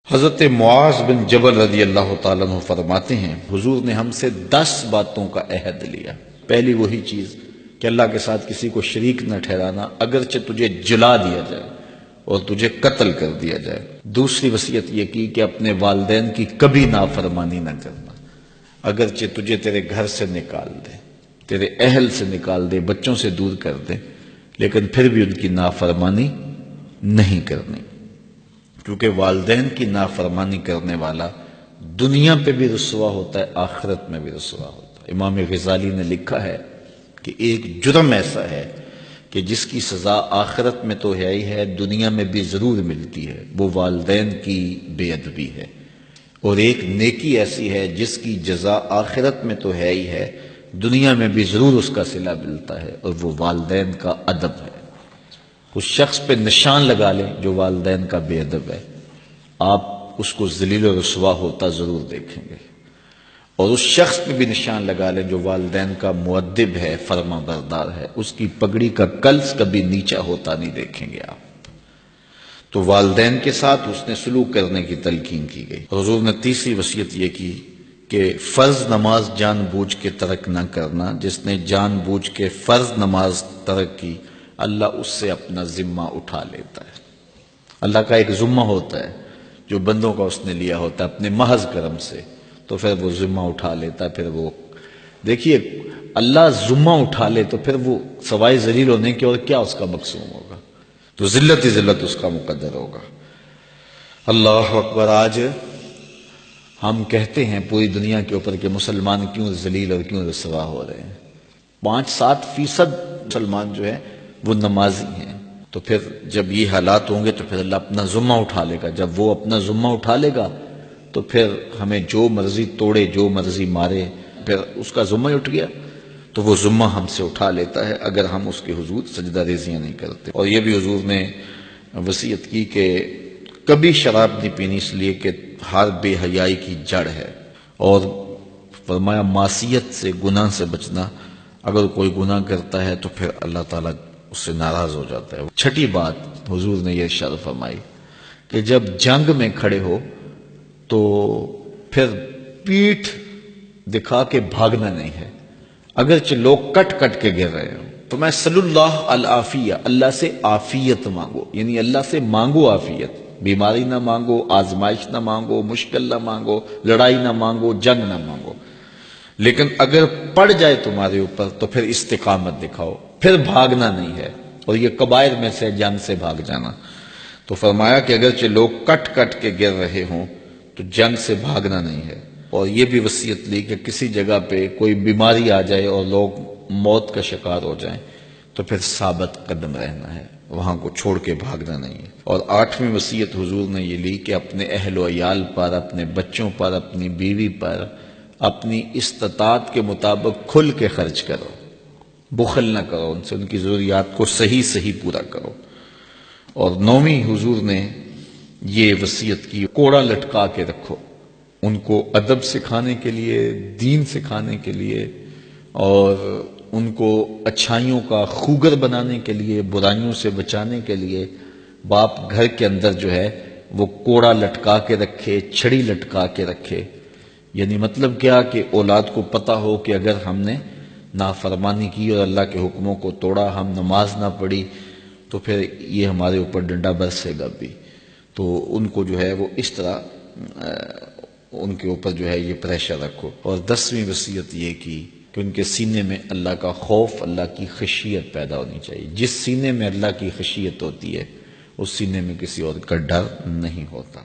حضرت معاذ بن جبل رضی اللہ تعالیٰ عنہ فرماتے ہیں حضور نے ہم سے 10 باتوں کا عہد لیا۔ پہلی وہی چیز کہ اللہ کے ساتھ کسی کو شریک نہ ٹھہرانا، اگرچہ تجھے جلا دیا جائے اور تجھے قتل کر دیا جائے۔ دوسری وصیت یہ کی کہ اپنے والدین کی کبھی نافرمانی نہ کرنا، اگرچہ تجھے تیرے گھر سے نکال دے، تیرے اہل سے نکال دے، بچوں سے دور کر دے، لیکن پھر بھی ان کی نافرمانی نہیں کرنی، کیونکہ والدین کی نافرمانی کرنے والا دنیا پہ بھی رسوا ہوتا ہے، آخرت میں بھی رسوا ہوتا ہے۔ امام غزالی نے لکھا ہے کہ ایک جرم ایسا ہے کہ جس کی سزا آخرت میں تو ہے ہی ہے، دنیا میں بھی ضرور ملتی ہے، وہ والدین کی بے ادبی ہے، اور ایک نیکی ایسی ہے جس کی جزا آخرت میں تو ہے ہی ہے، دنیا میں بھی ضرور اس کا صلہ ملتا ہے، اور وہ والدین کا ادب ہے۔ اس شخص پہ نشان لگا لیں جو والدین کا بے ادب ہے، آپ اس کو ذلیل و رسوا ہوتا ضرور دیکھیں گے، اور اس شخص پہ بھی نشان لگا لیں جو والدین کا مؤدب ہے، فرما بردار ہے، اس کی پگڑی کا کلس کبھی نیچا ہوتا نہیں دیکھیں گے آپ۔ تو والدین کے ساتھ اس نے سلوک کرنے کی تلقین کی گئی۔ حضور نے تیسری وصیت یہ کی کہ فرض نماز جان بوجھ کے ترک نہ کرنا، جس نے جان بوجھ کے فرض نماز ترک کی اللہ اس سے اپنا ذمہ اٹھا لیتا ہے۔ اللہ کا ایک ذمہ ہوتا ہے جو بندوں کا اس نے لیا ہوتا ہے اپنے محض کرم سے، تو پھر وہ ذمہ اٹھا لیتا ہے۔ پھر وہ دیکھیے اللہ ذمہ اٹھا لے تو پھر وہ سوائے ذلیل ہونے کے اور کیا اس کا مقصود ہوگا، تو ذلت ہی ذلت اس کا مقدر ہوگا۔ اللہ اکبر۔ آج ہم کہتے ہیں پوری دنیا کے اوپر کہ مسلمان کیوں ذلیل اور کیوں رسوا ہو رہے ہیں، 5-7% مسلمان جو ہے وہ نمازی ہیں، تو پھر جب یہ حالات ہوں گے تو پھر اللہ اپنا ذمہ اٹھا لے گا۔ جب وہ اپنا ذمہ اٹھا لے گا تو پھر ہمیں جو مرضی توڑے، جو مرضی مارے، پھر اس کا ذمہ اٹھ گیا تو وہ ذمہ ہم سے اٹھا لیتا ہے اگر ہم اس کے حضور سجدہ ریزیاں نہیں کرتے۔ اور یہ بھی حضور نے وصیت کی کہ کبھی شراب نہیں پینی، اس لیے کہ ہر بے حیائی کی جڑ ہے، اور فرمایا معصیت سے، گناہ سے بچنا، اگر کوئی گناہ کرتا ہے تو پھر اللہ تعالیٰ اس سے ناراض ہو جاتا ہے۔ چھٹی بات حضور نے یہ ارشاد فرمائی کہ جب جنگ میں کھڑے ہو تو پھر پیٹھ دکھا کے بھاگنا نہیں ہے، اگرچہ لوگ کٹ کٹ کے گر رہے ہوں تو میں صلی اللہ العافیہ، اللہ سے عافیت مانگو، یعنی اللہ سے مانگو عافیت، بیماری نہ مانگو، آزمائش نہ مانگو، مشکل نہ مانگو، لڑائی نہ مانگو، جنگ نہ مانگو، لیکن اگر پڑ جائے تمہارے اوپر تو پھر استقامت دکھاؤ، پھر بھاگنا نہیں ہے، اور یہ کبائر میں سے جنگ سے بھاگ جانا۔ تو فرمایا کہ اگرچہ لوگ کٹ کٹ کے گر رہے ہوں تو جنگ سے بھاگنا نہیں ہے، اور یہ بھی وصیت لی کہ کسی جگہ پہ کوئی بیماری آ جائے اور لوگ موت کا شکار ہو جائیں تو پھر ثابت قدم رہنا ہے، وہاں کو چھوڑ کے بھاگنا نہیں ہے۔ اور 8ویں وصیت حضور نے یہ لی کہ اپنے اہل و عیال پر، اپنے بچوں پر، اپنی بیوی پر اپنی استطاعت کے مطابق کھل کے خرچ کرو، بخل نہ کرو، ان سے ان کی ضروریات کو صحیح پورا کرو۔ اور 9ویں حضور نے یہ وصیت کی کوڑا لٹکا کے رکھو، ان کو ادب سکھانے کے لیے، دین سکھانے کے لیے، اور ان کو اچھائیوں کا خوگر بنانے کے لیے، برائیوں سے بچانے کے لیے باپ گھر کے اندر جو ہے وہ کوڑا لٹکا کے رکھے، چھڑی لٹکا کے رکھے۔ یعنی مطلب کیا کہ اولاد کو پتہ ہو کہ اگر ہم نے نافرمانی کی اور اللہ کے حکموں کو توڑا، ہم نماز نہ پڑھی، تو پھر یہ ہمارے اوپر ڈنڈا برسے گا بھی۔ تو ان کو جو ہے وہ اس طرح ان کے اوپر جو ہے یہ پریشر رکھو۔ اور 10ویں وصیت یہ کی کہ ان کے سینے میں اللہ کا خوف، اللہ کی خشیت پیدا ہونی چاہیے۔ جس سینے میں اللہ کی خشیت ہوتی ہے اس سینے میں کسی اور کا ڈر نہیں ہوتا۔